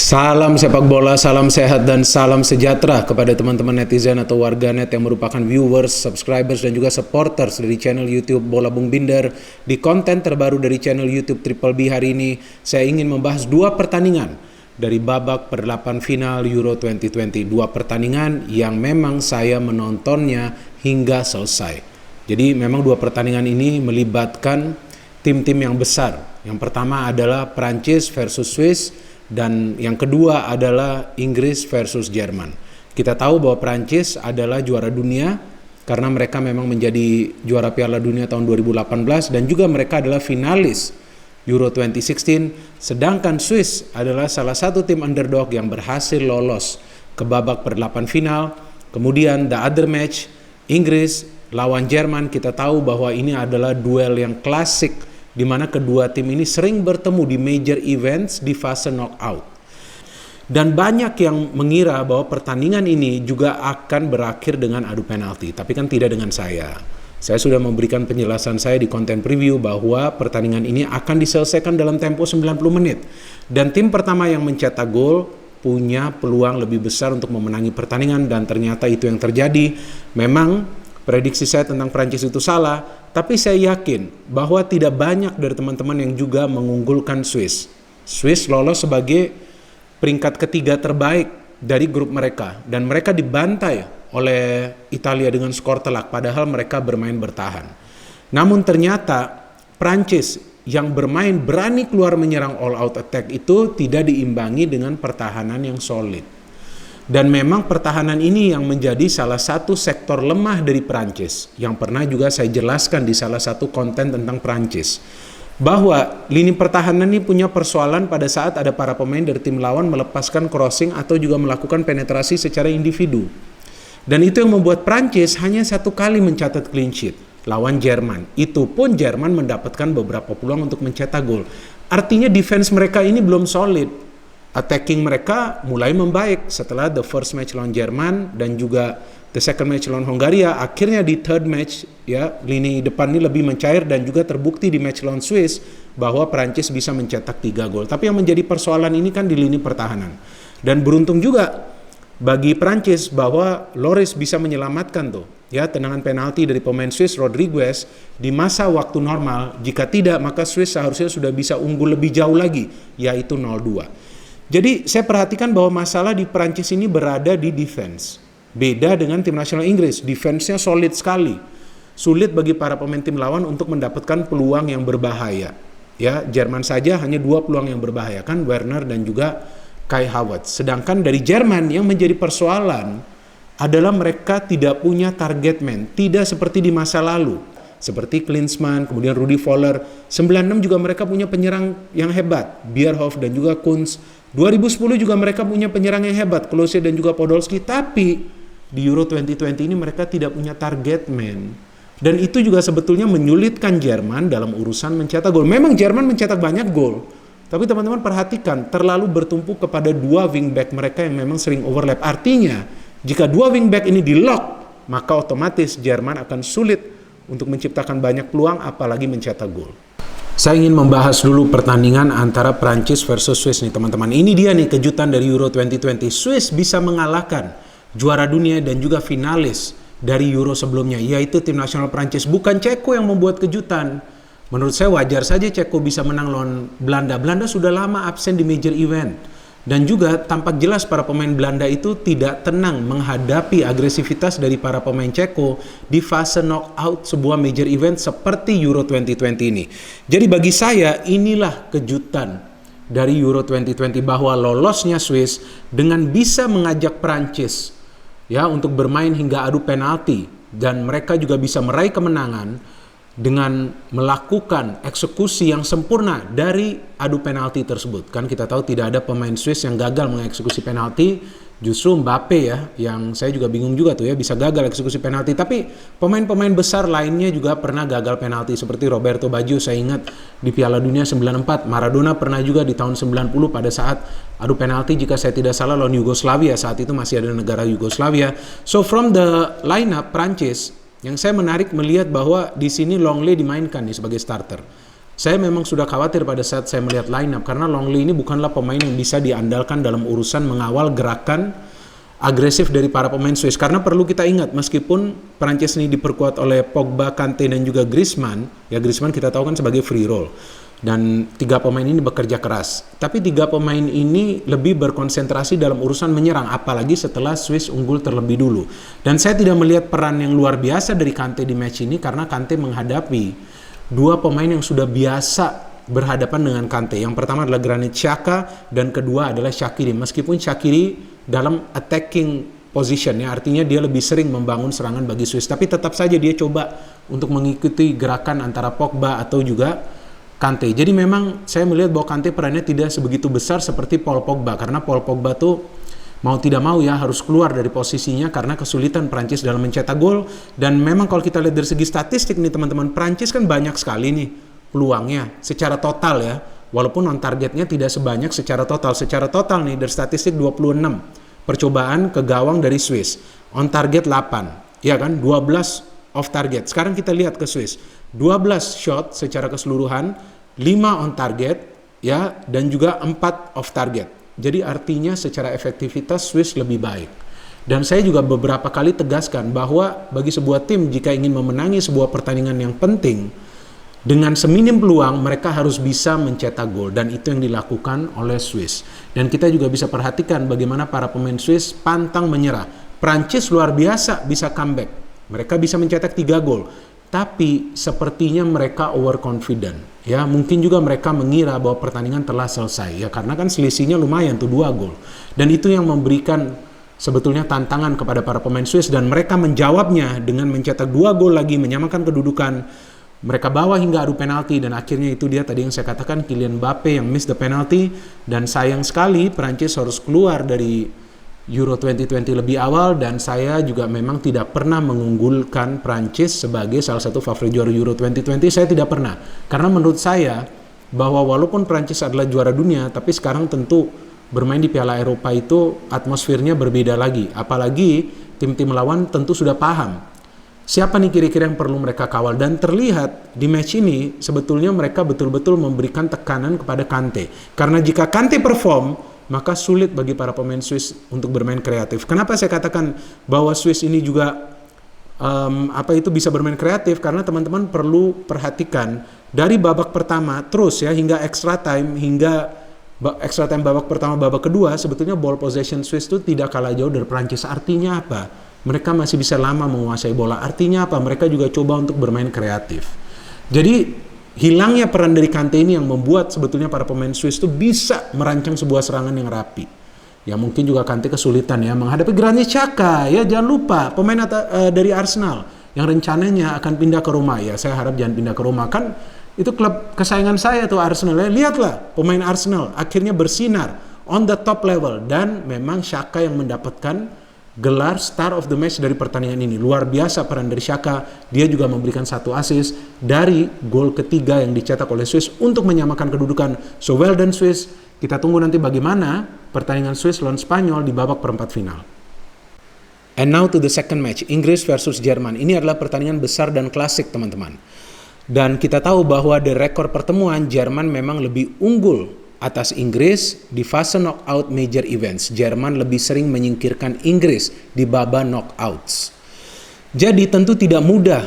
Salam sepak bola, salam sehat dan salam sejahtera kepada teman-teman netizen atau warganet yang merupakan viewers, subscribers dan juga supporters dari channel YouTube Bola Bung Binder. Di konten terbaru dari channel YouTube Triple B hari ini, saya ingin membahas dua pertandingan dari babak per-8 final Euro 2020. Dua pertandingan yang memang saya menontonnya hingga selesai. Jadi memang dua pertandingan ini melibatkan tim-tim yang besar. Yang pertama adalah Prancis versus Swiss, dan yang kedua adalah Inggris versus Jerman. Kita tahu bahwa Prancis adalah juara dunia karena mereka memang menjadi juara Piala Dunia tahun 2018 dan juga mereka adalah finalis Euro 2016. Sedangkan Swiss adalah salah satu tim underdog yang berhasil lolos ke babak per-8 final. Kemudian the other match, Inggris lawan Jerman, kita tahu bahwa ini adalah duel yang klasik di mana kedua tim ini sering bertemu di major events di fase knockout. Dan banyak yang mengira bahwa pertandingan ini juga akan berakhir dengan adu penalti, tapi kan tidak dengan saya. Saya sudah memberikan penjelasan saya di konten preview bahwa pertandingan ini akan diselesaikan dalam tempo 90 menit. Dan tim pertama yang mencetak gol punya peluang lebih besar untuk memenangi pertandingan, dan ternyata itu yang terjadi. Memang prediksi saya tentang Prancis itu salah, tapi saya yakin bahwa tidak banyak dari teman-teman yang juga mengunggulkan Swiss. Swiss lolos sebagai peringkat ketiga terbaik dari grup mereka, dan mereka dibantai oleh Italia dengan skor telak, padahal mereka bermain bertahan. Namun ternyata Prancis yang bermain berani keluar menyerang all out attack itu tidak diimbangi dengan pertahanan yang solid. Dan memang pertahanan ini yang menjadi salah satu sektor lemah dari Prancis, yang pernah juga saya jelaskan di salah satu konten tentang Prancis, bahwa lini pertahanan ini punya persoalan pada saat ada para pemain dari tim lawan melepaskan crossing atau juga melakukan penetrasi secara individu. Dan itu yang membuat Prancis hanya satu kali mencatat clean sheet lawan Jerman. Itu pun Jerman mendapatkan beberapa peluang untuk mencetak gol. Artinya defense mereka ini belum solid. Attacking mereka mulai membaik setelah the first match lawan Jerman dan juga the second match lawan Hongaria. Akhirnya di third match ya, lini depan ini lebih mencair dan juga terbukti di match lawan Swiss bahwa Prancis bisa mencetak 3 gol. Tapi yang menjadi persoalan ini kan di lini pertahanan. Dan beruntung juga bagi Prancis bahwa Lloris bisa menyelamatkan tuh ya tendangan penalti dari pemain Swiss Rodriguez di masa waktu normal. Jika tidak, maka Swiss seharusnya sudah bisa unggul lebih jauh lagi, yaitu 0-2. Jadi saya perhatikan bahwa masalah di Prancis ini berada di defense. Beda dengan tim nasional Inggris, defense-nya solid sekali. Sulit bagi para pemain tim lawan untuk mendapatkan peluang yang berbahaya. Ya, Jerman saja hanya 2 peluang yang berbahaya, kan Werner dan juga Kai Havertz. Sedangkan dari Jerman yang menjadi persoalan adalah mereka tidak punya target man, tidak seperti di masa lalu. Seperti Klinsmann, kemudian Rudi Voller. 96 juga mereka punya penyerang yang hebat, Bierhoff dan juga Kuntz. 2010 juga mereka punya penyerang yang hebat, Klose dan juga Podolski. Tapi di Euro 2020 ini mereka tidak punya target man. Dan itu juga sebetulnya menyulitkan Jerman dalam urusan mencetak gol. Memang Jerman mencetak banyak gol, tapi teman-teman perhatikan terlalu bertumpu kepada 2 wingback mereka yang memang sering overlap. Artinya jika 2 wingback ini di lock, maka otomatis Jerman akan sulit untuk menciptakan banyak peluang apalagi mencetak gol. Saya ingin membahas dulu pertandingan antara Prancis versus Swiss nih teman-teman. Ini dia nih kejutan dari Euro 2020. Swiss bisa mengalahkan juara dunia dan juga finalis dari Euro sebelumnya, yaitu tim nasional Prancis. Bukan Ceko yang membuat kejutan. Menurut saya wajar saja Ceko bisa menang lawan Belanda. Belanda sudah lama absen di major event. Dan juga tampak jelas para pemain Belanda itu tidak tenang menghadapi agresivitas dari para pemain Ceko di fase knockout sebuah major event seperti Euro 2020 ini. Jadi bagi saya inilah kejutan dari Euro 2020, bahwa lolosnya Swiss dengan bisa mengajak Prancis ya untuk bermain hingga adu penalti, dan mereka juga bisa meraih kemenangan dengan melakukan eksekusi yang sempurna dari adu penalti tersebut. Kan kita tahu tidak ada pemain Swiss yang gagal mengeksekusi penalti, justru Mbappe ya, yang saya juga bingung juga tuh ya, bisa gagal eksekusi penalti. Tapi pemain-pemain besar lainnya juga pernah gagal penalti, seperti Roberto Baggio, saya ingat di Piala Dunia 94, Maradona pernah juga di tahun 90 pada saat adu penalti, jika saya tidak salah lawan Yugoslavia, saat itu masih ada negara Yugoslavia. So from the lineup Prancis, yang saya menarik melihat bahwa di sini Longley dimainkan nih sebagai starter. Saya memang sudah khawatir pada saat saya melihat line up karena Longley ini bukanlah pemain yang bisa diandalkan dalam urusan mengawal gerakan agresif dari para pemain Swiss. Karena perlu kita ingat, meskipun Prancis ini diperkuat oleh Pogba, Kante, dan juga Griezmann, ya Griezmann kita tahu kan sebagai free roll. Dan 3 pemain ini bekerja keras. Tapi 3 pemain ini lebih berkonsentrasi dalam urusan menyerang, apalagi setelah Swiss unggul terlebih dulu. Dan saya tidak melihat peran yang luar biasa dari Kante di match ini karena Kante menghadapi 2 pemain yang sudah biasa berhadapan dengan Kante. Yang pertama adalah Granit Xhaka dan kedua adalah Shaqiri. Meskipun Shaqiri dalam attacking position, ya artinya dia lebih sering membangun serangan bagi Swiss, tapi tetap saja dia coba untuk mengikuti gerakan antara Pogba atau juga Kante. Jadi memang saya melihat bahwa Kante perannya tidak sebegitu besar seperti Paul Pogba, karena Paul Pogba tuh mau tidak mau ya harus keluar dari posisinya karena kesulitan Prancis dalam mencetak gol. Dan memang kalau kita lihat dari segi statistik nih teman-teman, Prancis kan banyak sekali nih peluangnya secara total ya, walaupun on targetnya tidak sebanyak secara total. Secara total nih dari statistik 26 percobaan ke gawang dari Swiss, on target 8, ya kan, 12 off target. Sekarang kita lihat ke Swiss, 12 shot secara keseluruhan, 5 on target, ya, dan juga 4 off target. Jadi artinya secara efektivitas Swiss lebih baik. Dan saya juga beberapa kali tegaskan bahwa bagi sebuah tim jika ingin memenangi sebuah pertandingan yang penting, dengan seminim peluang mereka harus bisa mencetak gol, dan itu yang dilakukan oleh Swiss. Dan kita juga bisa perhatikan bagaimana para pemain Swiss pantang menyerah. Prancis luar biasa bisa comeback. Mereka bisa mencetak 3 gol. Tapi sepertinya mereka overconfident. Ya, mungkin juga mereka mengira bahwa pertandingan telah selesai. Ya, karena kan selisihnya lumayan tuh 2 gol. Dan itu yang memberikan sebetulnya tantangan kepada para pemain Swiss, dan mereka menjawabnya dengan mencetak 2 gol lagi, menyamakan kedudukan. Mereka bawa hingga adu penalti, dan akhirnya itu dia tadi yang saya katakan, Kylian Mbappe yang miss the penalty. Dan sayang sekali Prancis harus keluar dari Euro 2020 lebih awal, dan saya juga memang tidak pernah mengunggulkan Prancis sebagai salah satu favorit juara Euro 2020. Saya tidak pernah, karena menurut saya bahwa walaupun Prancis adalah juara dunia, tapi sekarang tentu bermain di Piala Eropa itu atmosfernya berbeda lagi. Apalagi tim-tim lawan tentu sudah paham siapa nih kira-kira yang perlu mereka kawal, dan terlihat di match ini sebetulnya mereka betul-betul memberikan tekanan kepada Kante. Karena jika Kante perform, maka sulit bagi para pemain Swiss untuk bermain kreatif. Kenapa saya katakan bahwa Swiss ini juga bisa bermain kreatif? Karena teman-teman perlu perhatikan dari babak pertama terus ya hingga extra time, babak pertama, babak kedua, sebetulnya ball possession Swiss itu tidak kalah jauh dari Prancis. Artinya apa? Mereka masih bisa lama menguasai bola. Artinya apa? Mereka juga coba untuk bermain kreatif. Jadi hilangnya peran dari Kante ini yang membuat sebetulnya para pemain Swiss itu bisa merancang sebuah serangan yang rapi. Ya mungkin juga Kante kesulitan ya menghadapi Granit Xhaka, ya jangan lupa pemain dari Arsenal yang rencananya akan pindah ke Roma. Ya saya harap jangan pindah ke Roma, kan itu klub kesayangan saya tuh Arsenal. Ya, lihatlah pemain Arsenal akhirnya bersinar on the top level, dan memang Xhaka yang mendapatkan gelar Star of the Match dari pertandingan ini. Luar biasa peran dari Xhaka. Dia juga memberikan 1 assist dari gol ketiga yang dicetak oleh Swiss untuk menyamakan kedudukan. So well done Swiss. Kita tunggu nanti bagaimana pertandingan Swiss lawan Spanyol di babak perempat final. And now to the second match, Inggris versus Jerman. Ini adalah pertandingan besar dan klasik teman-teman. Dan kita tahu bahwa di rekor pertemuan Jerman memang lebih unggul atas Inggris di fase knockout major events. Jerman lebih sering menyingkirkan Inggris di babak knockouts. Jadi tentu tidak mudah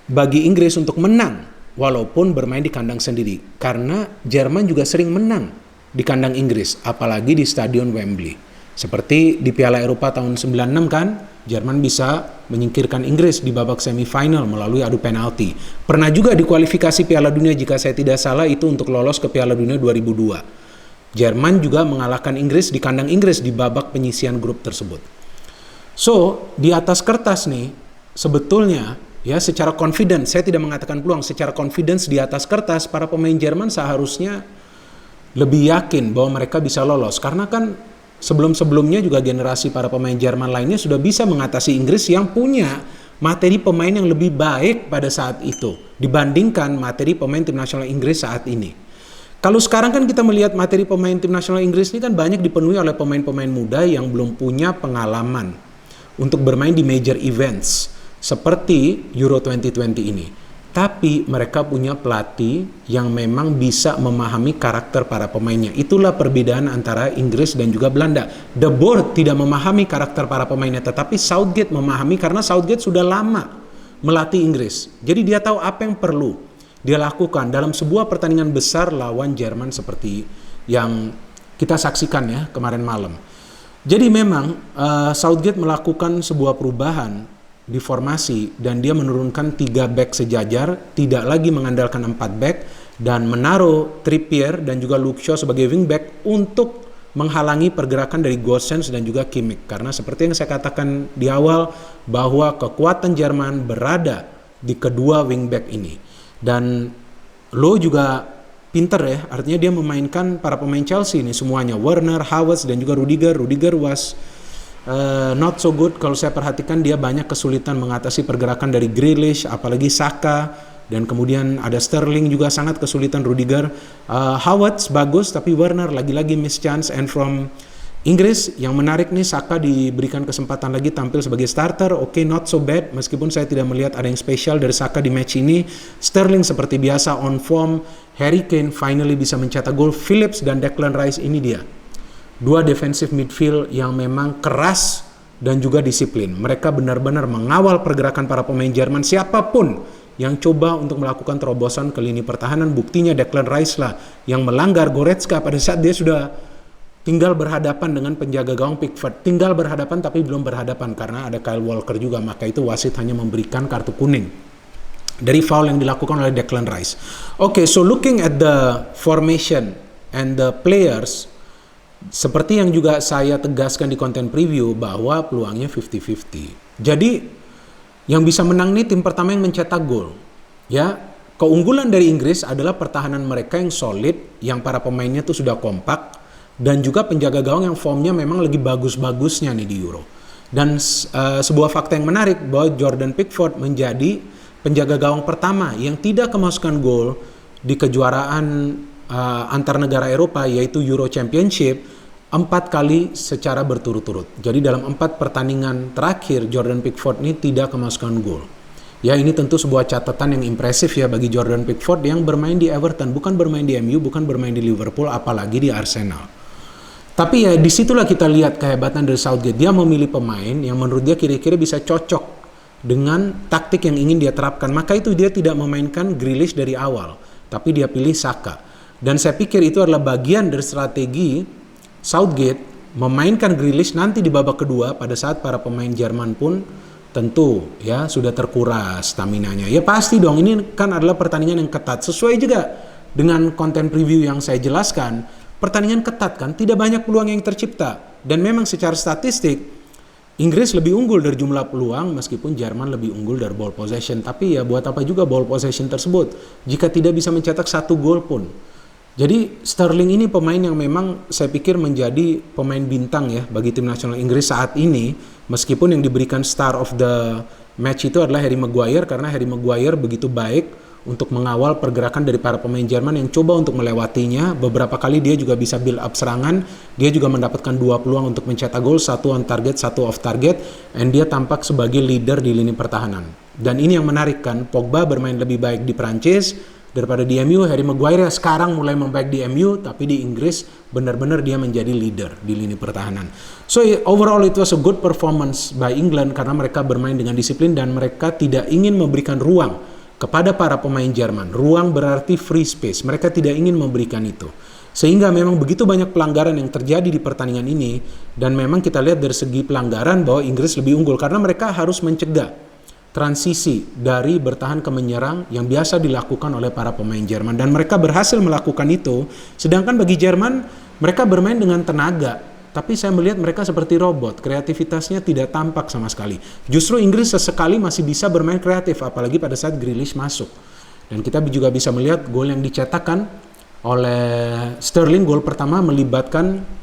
bagi Inggris untuk menang walaupun bermain di kandang sendiri, karena Jerman juga sering menang di kandang Inggris, apalagi di Stadion Wembley. Seperti di Piala Eropa tahun 96 kan, Jerman bisa menyingkirkan Inggris di babak semifinal melalui adu penalti. Pernah juga di kualifikasi Piala Dunia jika saya tidak salah itu untuk lolos ke Piala Dunia 2002. Jerman juga mengalahkan Inggris di kandang Inggris di babak penyisian grup tersebut. So, di atas kertas nih, sebetulnya ya secara confidence, saya tidak mengatakan peluang, secara confidence di atas kertas para pemain Jerman seharusnya lebih yakin bahwa mereka bisa lolos. Karena kan sebelum-sebelumnya juga generasi para pemain Jerman lainnya sudah bisa mengatasi Inggris yang punya materi pemain yang lebih baik pada saat itu dibandingkan materi pemain tim nasional Inggris saat ini. Kalau sekarang kan kita melihat materi pemain tim nasional Inggris ini kan banyak dipenuhi oleh pemain-pemain muda yang belum punya pengalaman untuk bermain di major events seperti Euro 2020 ini. Tapi mereka punya pelatih yang memang bisa memahami karakter para pemainnya. Itulah perbedaan antara Inggris dan juga Belanda. The Board tidak memahami karakter para pemainnya, tetapi Southgate memahami karena Southgate sudah lama melatih Inggris. Jadi dia tahu apa yang perlu dia lakukan dalam sebuah pertandingan besar lawan Jerman seperti yang kita saksikan ya kemarin malam. Jadi memang Southgate melakukan sebuah perubahan di formasi dan dia menurunkan 3 back sejajar, tidak lagi mengandalkan 4 back dan menaruh Trippier dan juga Luke Shaw sebagai wingback untuk menghalangi pergerakan dari Gosens dan juga Kimmich. Karena seperti yang saya katakan di awal bahwa kekuatan Jerman berada di kedua wingback ini. Dan Loh juga pinter ya, artinya dia memainkan para pemain Chelsea ini semuanya, Werner, Havertz dan juga Rudiger. Rudiger was not so good. Kalau saya perhatikan dia banyak kesulitan mengatasi pergerakan dari Grealish, apalagi Saka, dan kemudian ada Sterling juga sangat kesulitan Rudiger. Havertz bagus, tapi Werner lagi-lagi miss chance. And from Inggris yang menarik nih, Saka diberikan kesempatan lagi tampil sebagai starter. Oke, not so bad, meskipun saya tidak melihat ada yang spesial dari Saka di match ini. Sterling seperti biasa on form. Harry Kane finally bisa mencetak gol. Phillips dan Declan Rice, ini dia dua defensive midfield yang memang keras dan juga disiplin. Mereka benar-benar mengawal pergerakan para pemain Jerman, siapapun yang coba untuk melakukan terobosan ke lini pertahanan. Buktinya Declan Rice lah yang melanggar Goretzka pada saat dia sudah tinggal berhadapan dengan penjaga gawang Pickford. Tinggal berhadapan tapi belum berhadapan karena ada Kyle Walker juga. Maka itu wasit hanya memberikan kartu kuning dari foul yang dilakukan oleh Declan Rice. Okay, so looking at the formation and the players, seperti yang juga saya tegaskan di konten preview bahwa peluangnya 50-50. Jadi yang bisa menang nih tim pertama yang mencetak gol. Ya, keunggulan dari Inggris adalah pertahanan mereka yang solid, yang para pemainnya tuh sudah kompak, dan juga penjaga gawang yang formnya memang lagi bagus-bagusnya nih di Euro. Dan sebuah fakta yang menarik bahwa Jordan Pickford menjadi penjaga gawang pertama yang tidak kemasukan gol di kejuaraan antar negara Eropa, yaitu Euro Championship, 4 kali secara berturut-turut. Jadi dalam 4 pertandingan terakhir Jordan Pickford ini tidak kemasukan gol. Ya, ini tentu sebuah catatan yang impresif ya bagi Jordan Pickford yang bermain di Everton, bukan bermain di MU, bukan bermain di Liverpool, apalagi di Arsenal. Tapi ya disitulah kita lihat kehebatan dari Southgate. Dia memilih pemain yang menurut dia kira-kira bisa cocok dengan taktik yang ingin dia terapkan. Maka itu dia tidak memainkan Grealish dari awal, tapi dia pilih Saka. Dan saya pikir itu adalah bagian dari strategi Southgate memainkan Grealish nanti di babak kedua pada saat para pemain Jerman pun tentu ya sudah terkuras staminanya. Ya pasti dong, ini kan adalah pertandingan yang ketat. Sesuai juga dengan konten preview yang saya jelaskan, pertandingan ketat kan, tidak banyak peluang yang tercipta. Dan memang secara statistik Inggris lebih unggul dari jumlah peluang meskipun Jerman lebih unggul dari ball possession. Tapi ya buat apa juga ball possession tersebut jika tidak bisa mencetak 1 gol pun. Jadi Sterling ini pemain yang memang saya pikir menjadi pemain bintang ya bagi tim nasional Inggris saat ini, meskipun yang diberikan star of the match itu adalah Harry Maguire, karena Harry Maguire begitu baik untuk mengawal pergerakan dari para pemain Jerman yang coba untuk melewatinya. Beberapa kali dia juga bisa build up serangan, dia juga mendapatkan 2 peluang untuk mencetak gol, 1 on target, 1 off target, dan dia tampak sebagai leader di lini pertahanan. Dan ini yang menarik kan, Pogba bermain lebih baik di Prancis daripada di MU. Harry Maguire sekarang mulai membaik di MU, tapi di Inggris benar-benar dia menjadi leader di lini pertahanan. So overall it was a good performance by England karena mereka bermain dengan disiplin dan mereka tidak ingin memberikan ruang kepada para pemain Jerman. Ruang berarti free space. Mereka tidak ingin memberikan itu. Sehingga memang begitu banyak pelanggaran yang terjadi di pertandingan ini, dan memang kita lihat dari segi pelanggaran bahwa Inggris lebih unggul karena mereka harus mencegah transisi dari bertahan ke menyerang yang biasa dilakukan oleh para pemain Jerman, dan mereka berhasil melakukan itu. Sedangkan bagi Jerman, mereka bermain dengan tenaga, tapi saya melihat mereka seperti robot, kreativitasnya tidak tampak sama sekali. Justru Inggris sesekali masih bisa bermain kreatif, apalagi pada saat Grealish masuk. Dan kita juga bisa melihat gol yang dicetakkan oleh Sterling, gol pertama melibatkan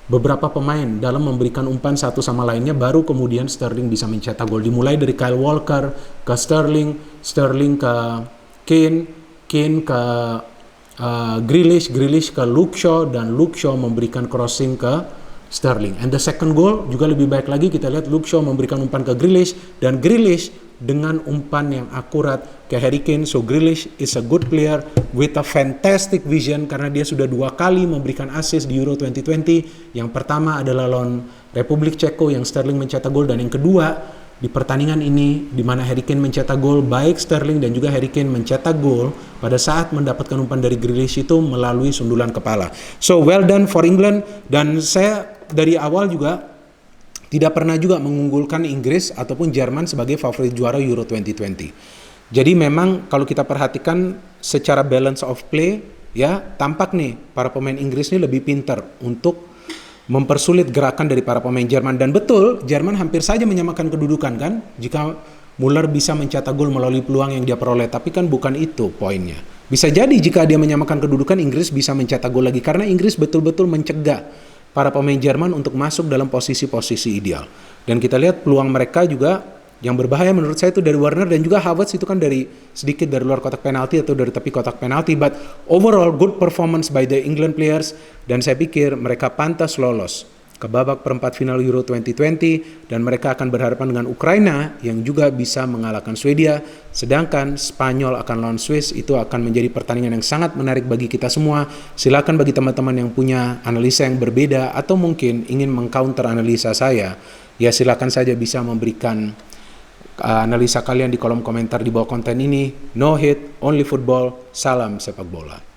beberapa pemain dalam memberikan umpan satu sama lainnya, baru kemudian Sterling bisa mencetak gol. Dimulai dari Kyle Walker ke Sterling, Sterling ke Kane, Kane ke Grealish, Grealish ke Luke Shaw, dan Luke Shaw memberikan crossing ke Sterling. And the second goal juga lebih baik lagi, kita lihat Luke Shaw memberikan umpan ke Grealish, dan Grealish dengan umpan yang akurat ke Harry Kane. So Grealish is a good player with a fantastic vision, karena dia sudah 2 kali memberikan assist di Euro 2020. Yang pertama adalah lawan Republik Ceko yang Sterling mencetak gol, dan yang kedua di pertandingan ini di mana Harry Kane mencetak gol, baik Sterling dan juga Harry Kane mencetak gol pada saat mendapatkan umpan dari Grealish itu melalui sundulan kepala. So well done for England, dan saya dari awal juga tidak pernah juga mengunggulkan Inggris ataupun Jerman sebagai favorit juara Euro 2020. Jadi memang kalau kita perhatikan secara balance of play, ya tampak nih para pemain Inggris ini lebih pintar untuk mempersulit gerakan dari para pemain Jerman. Dan betul, Jerman hampir saja menyamakan kedudukan kan, jika Müller bisa mencetak gol melalui peluang yang dia peroleh. Tapi kan bukan itu poinnya. Bisa jadi jika dia menyamakan kedudukan, Inggris bisa mencetak gol lagi, karena Inggris betul-betul mencegah para pemain Jerman untuk masuk dalam posisi-posisi ideal. Dan kita lihat peluang mereka juga yang berbahaya menurut saya itu dari Werner dan juga Havertz, itu kan dari sedikit dari luar kotak penalti atau dari tepi kotak penalti. But overall good performance by the England players, dan saya pikir mereka pantas lolos ke babak perempat final Euro 2020, dan mereka akan berhadapan dengan Ukraina yang juga bisa mengalahkan Swedia. Sedangkan Spanyol akan lawan Swiss, itu akan menjadi pertandingan yang sangat menarik bagi kita semua. Silakan bagi teman-teman yang punya analisa yang berbeda atau mungkin ingin mengcounter analisa saya, ya silakan saja bisa memberikan analisa kalian di kolom komentar di bawah konten ini. No hate, only football. Salam sepak bola.